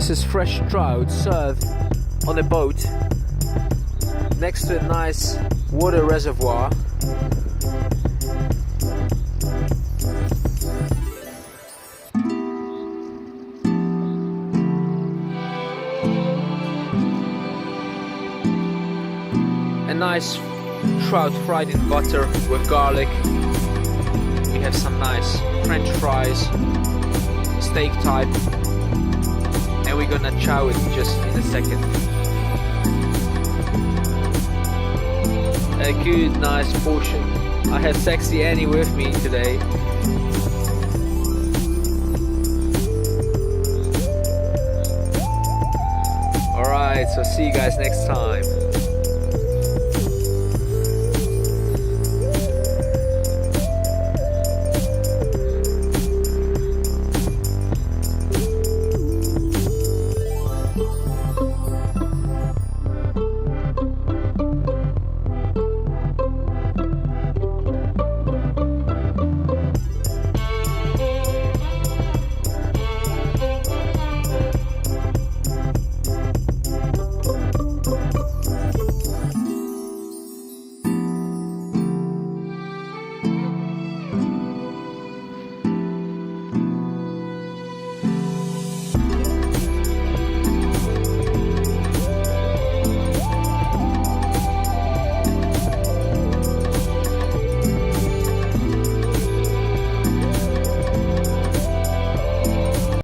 This is fresh trout served on a boat next to a nice water reservoir. A nice trout fried in butter with garlic. We have some nice French fries, steak type, and we're gonna chow it just in a second. A good, nice portion. I have Sexy Annie with me today. Alright, so see you guys next time.